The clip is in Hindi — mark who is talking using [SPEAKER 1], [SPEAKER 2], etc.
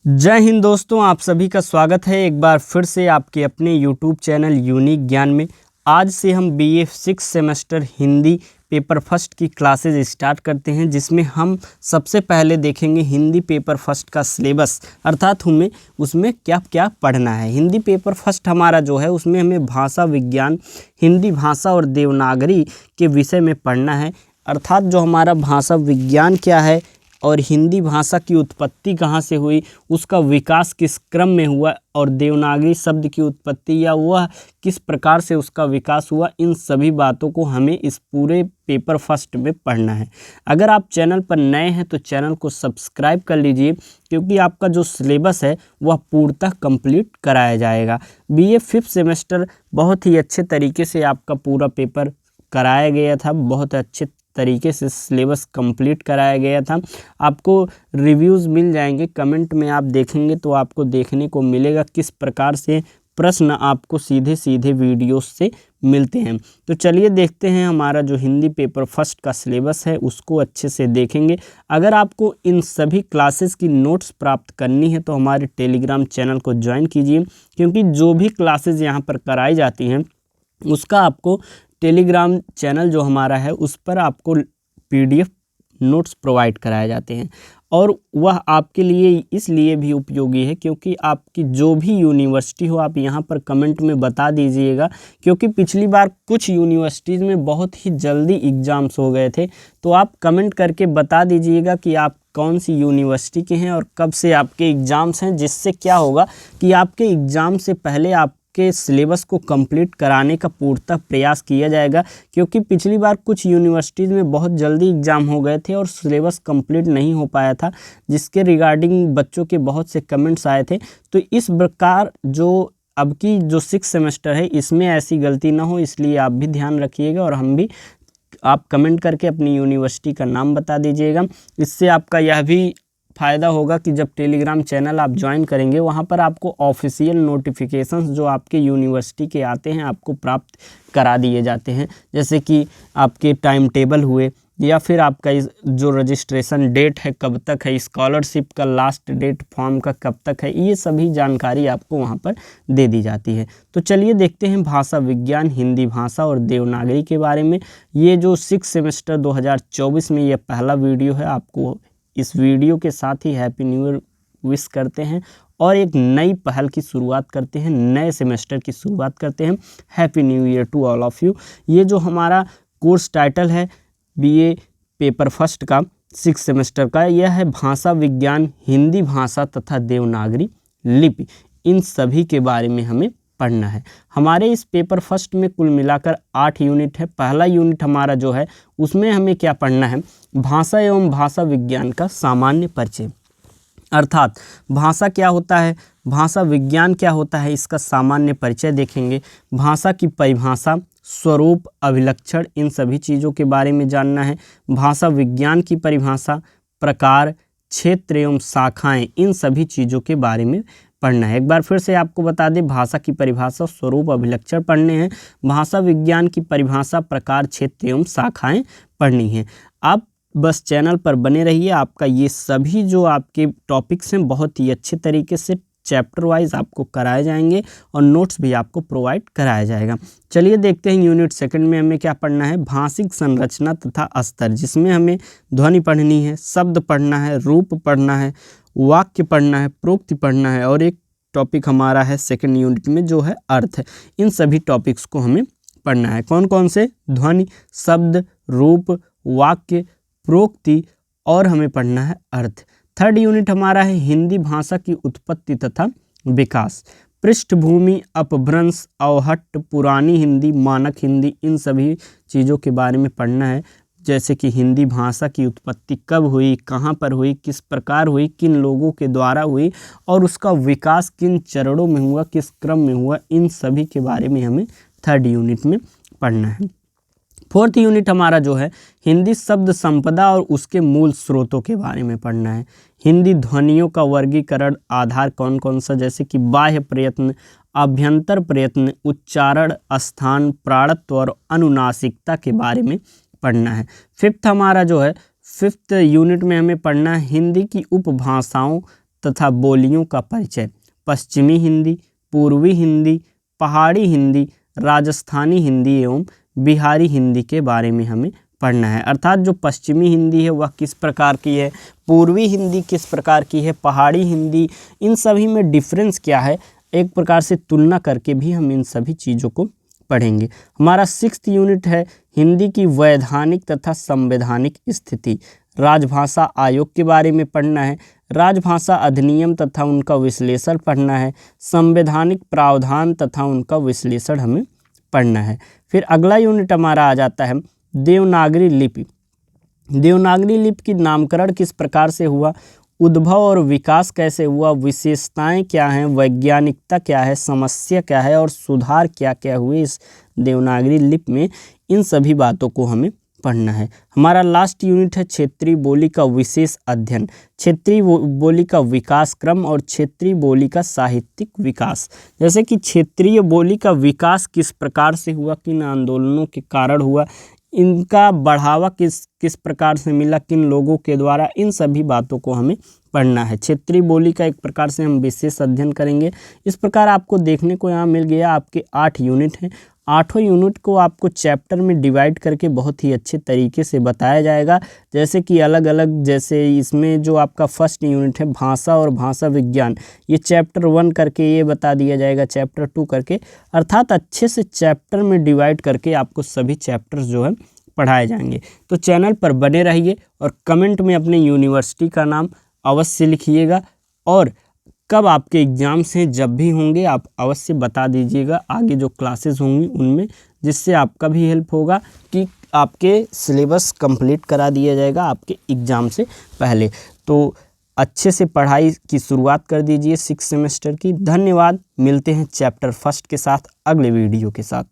[SPEAKER 1] जय हिंद दोस्तों, आप सभी का स्वागत है एक बार फिर से आपके अपने यूट्यूब चैनल यूनिक ज्ञान में। आज से हम BA 6 semester Hindi paper first की क्लासेज स्टार्ट करते हैं, जिसमें हम सबसे पहले देखेंगे हिंदी पेपर फर्स्ट का सिलेबस, अर्थात हमें उसमें क्या क्या पढ़ना है। हिंदी पेपर फर्स्ट हमारा जो है उसमें हमें भाषा विज्ञान, हिंदी भाषा और देवनागरी के विषय में पढ़ना है। अर्थात जो हमारा भाषा विज्ञान क्या है और हिंदी भाषा की उत्पत्ति कहाँ से हुई, उसका विकास किस क्रम में हुआ और देवनागरी शब्द की उत्पत्ति या वह किस प्रकार से उसका विकास हुआ, इन सभी बातों को हमें इस पूरे पेपर फर्स्ट में पढ़ना है। अगर आप चैनल पर नए हैं तो चैनल को सब्सक्राइब कर लीजिए, क्योंकि आपका जो सिलेबस है वह पूर्णतः कंप्लीट कराया जाएगा। बीए 5th सेमेस्टर बहुत ही अच्छे तरीके से आपका पूरा पेपर कराया गया था, बहुत अच्छे तरीके से सिलेबस कंप्लीट कराया गया था। आपको रिव्यूज़ मिल जाएंगे, कमेंट में आप देखेंगे तो आपको देखने को मिलेगा किस प्रकार से प्रश्न आपको सीधे सीधे वीडियोस से मिलते हैं। तो चलिए देखते हैं हमारा जो हिंदी पेपर फर्स्ट का सिलेबस है उसको अच्छे से देखेंगे। अगर आपको इन सभी क्लासेस की नोट्स प्राप्त करनी है तो हमारे टेलीग्राम चैनल को ज्वाइन कीजिए, क्योंकि जो भी क्लासेस यहाँ पर कराई जाती हैं उसका आपको टेलीग्राम चैनल जो हमारा है उस पर आपको पीडीएफ नोट्स प्रोवाइड कराए जाते हैं। और वह आपके लिए इसलिए भी उपयोगी है क्योंकि आपकी जो भी यूनिवर्सिटी हो आप यहाँ पर कमेंट में बता दीजिएगा, क्योंकि पिछली बार कुछ यूनिवर्सिटीज़ में बहुत ही जल्दी एग्ज़ाम्स हो गए थे। तो आप कमेंट करके बता दीजिएगा कि आप कौन सी यूनिवर्सिटी के हैं और कब से आपके एग्ज़ाम्स हैं, जिससे क्या होगा कि आपके एग्ज़ाम से पहले आप के सिलेबस को कंप्लीट कराने का पूर्णतः प्रयास किया जाएगा। क्योंकि पिछली बार कुछ यूनिवर्सिटीज़ में बहुत जल्दी एग्ज़ाम हो गए थे और सिलेबस कंप्लीट नहीं हो पाया था, जिसके रिगार्डिंग बच्चों के बहुत से कमेंट्स आए थे। तो इस प्रकार जो अब की जो 6 सेमेस्टर है इसमें ऐसी गलती ना हो, इसलिए आप भी ध्यान रखिएगा और हम भी, आप कमेंट करके अपनी यूनिवर्सिटी का नाम बता दीजिएगा। इससे आपका यह भी फ़ायदा होगा कि जब टेलीग्राम चैनल आप ज्वाइन करेंगे वहाँ पर आपको ऑफिशियल नोटिफिकेशंस जो आपके यूनिवर्सिटी के आते हैं आपको प्राप्त करा दिए जाते हैं, जैसे कि आपके टाइम टेबल हुए या फिर आपका जो रजिस्ट्रेशन डेट है कब तक है, स्कॉलरशिप का लास्ट डेट फॉर्म का कब तक है, ये सभी जानकारी आपको वहाँ पर दे दी जाती है। तो चलिए देखते हैं भाषा विज्ञान, हिंदी भाषा और देवनागरी के बारे में। ये जो 6 सेमेस्टर 2024 में यह पहला वीडियो है। आपको इस वीडियो के साथ ही हैप्पी न्यू ईयर विश करते हैं और एक नई पहल की शुरुआत करते हैं, नए सेमेस्टर की शुरुआत करते हैं। Happy new year to all of you. ये जो हमारा कोर्स टाइटल है बीए पेपर फर्स्ट का 6 सेमेस्टर का, यह है भाषा विज्ञान, हिंदी भाषा तथा देवनागरी लिपि। इन सभी के बारे में हमें पढ़ना है। हमारे इस पेपर फर्स्ट में कुल मिलाकर 8 यूनिट है। पहला यूनिट हमारा जो है उसमें हमें क्या पढ़ना है, भाषा एवं भाषा विज्ञान का सामान्य परिचय। अर्थात भाषा क्या होता है, भाषा विज्ञान क्या होता है, इसका सामान्य परिचय देखेंगे। भाषा की परिभाषा, स्वरूप, अभिलक्षण, इन सभी चीज़ों के बारे में जानना है। भाषा विज्ञान की परिभाषा, प्रकार, क्षेत्र एवं शाखाएं, इन सभी चीज़ों के बारे में पढ़ना है। एक बार फिर से आपको बता दें, भाषा की परिभाषा, स्वरूप, अभिलक्षण पढ़ने हैं। भाषा विज्ञान की परिभाषा, प्रकार, क्षेत्र एवं शाखाएं पढ़नी हैं। आप बस चैनल पर बने रहिए, आपका ये सभी जो आपके टॉपिक्स हैं बहुत ही अच्छे तरीके से चैप्टर वाइज आपको कराए जाएंगे और नोट्स भी आपको प्रोवाइड कराया जाएगा। चलिए देखते हैं यूनिट सेकंड में हमें क्या पढ़ना है, भाषिक संरचना तथा स्तर, जिसमें हमें ध्वनि पढ़नी है, शब्द पढ़ना है, रूप पढ़ना है, वाक्य पढ़ना है, प्रोक्ति पढ़ना है और एक टॉपिक हमारा है सेकंड यूनिट में जो है अर्थ। इन सभी टॉपिक्स को हमें पढ़ना है। कौन कौन से, ध्वनि, शब्द, रूप, वाक्य, प्रोक्ति और हमें पढ़ना है अर्थ। थर्ड यूनिट हमारा है हिंदी भाषा की उत्पत्ति तथा विकास, पृष्ठभूमि, अपभ्रंश, अवहट्ट, पुरानी हिंदी, मानक हिंदी, इन सभी चीज़ों के बारे में पढ़ना है। जैसे कि हिंदी भाषा की उत्पत्ति कब हुई, कहाँ पर हुई, किस प्रकार हुई, किन लोगों के द्वारा हुई और उसका विकास किन चरणों में हुआ, किस क्रम में हुआ, इन सभी के बारे में हमें थर्ड यूनिट में पढ़ना है। फोर्थ यूनिट हमारा जो है हिंदी शब्द संपदा और उसके मूल स्रोतों के बारे में पढ़ना है। हिंदी ध्वनियों का वर्गीकरण, आधार कौन कौन सा, जैसे कि बाह्य प्रयत्न, आभ्यंतर प्रयत्न, उच्चारण, स्थान, प्राणत्व और अनुनासिकता के बारे में पढ़ना है। फिफ्थ हमारा जो है, फिफ्थ यूनिट में हमें पढ़ना है हिंदी की उपभाषाओं तथा बोलियों का परिचय, पश्चिमी हिंदी, पूर्वी हिंदी, पहाड़ी हिंदी, राजस्थानी हिंदी एवं बिहारी हिंदी के बारे में हमें पढ़ना है। अर्थात जो पश्चिमी हिंदी है वह किस प्रकार की है, पूर्वी हिंदी किस प्रकार की है, पहाड़ी हिंदी, इन सभी में डिफरेंस क्या है, एक प्रकार से तुलना करके भी हम इन सभी चीज़ों को पढ़ेंगे। हमारा 6th यूनिट है हिंदी की वैधानिक तथा संवैधानिक स्थिति। राजभाषा आयोग के बारे में पढ़ना है, राजभाषा अधिनियम तथा उनका विश्लेषण पढ़ना है, संवैधानिक प्रावधान तथा उनका विश्लेषण हमें पढ़ना है। फिर अगला यूनिट हमारा आ जाता है देवनागरी लिपि। देवनागरी लिपि की नामकरण किस प्रकार से हुआ, उद्भव और विकास कैसे हुआ, विशेषताएं क्या हैं, वैज्ञानिकता क्या है, समस्या क्या है और सुधार क्या क्या हुए इस देवनागरी लिपि में, इन सभी बातों को हमें पढ़ना है। हमारा लास्ट यूनिट है क्षेत्रीय बोली का विशेष अध्ययन, क्षेत्रीय बोली का विकास क्रम और क्षेत्रीय बोली का साहित्यिक विकास। जैसे कि क्षेत्रीय बोली का विकास किस प्रकार से हुआ, किन आंदोलनों के कारण हुआ, इनका बढ़ावा किस प्रकार से मिला, किन लोगों के द्वारा, इन सभी बातों को हमें पढ़ना है। क्षेत्रीय बोली का एक प्रकार से हम विशेष अध्ययन करेंगे। इस प्रकार आपको देखने को यहाँ मिल गया आपके 8 यूनिट हैं। 8 यूनिट को आपको चैप्टर में डिवाइड करके बहुत ही अच्छे तरीके से बताया जाएगा। जैसे कि अलग अलग, जैसे इसमें जो आपका फर्स्ट यूनिट है भाषा और भाषा विज्ञान, ये चैप्टर 1 करके ये बता दिया जाएगा, चैप्टर 2 करके, अर्थात अच्छे से चैप्टर में डिवाइड करके आपको सभी चैप्टर्स जो है पढ़ाए जाएंगे। तो चैनल पर बने रहिए और कमेंट में अपने यूनिवर्सिटी का नाम अवश्य लिखिएगा और कब आपके एग्ज़ाम्स हैं, जब भी होंगे आप अवश्य बता दीजिएगा आगे जो क्लासेस होंगी उनमें, जिससे आपका भी हेल्प होगा कि आपके सिलेबस कंप्लीट करा दिया जाएगा आपके एग्ज़ाम से पहले। तो अच्छे से पढ़ाई की शुरुआत कर दीजिए 6 सेमेस्टर की। धन्यवाद। मिलते हैं चैप्टर 1 के साथ अगले वीडियो के साथ।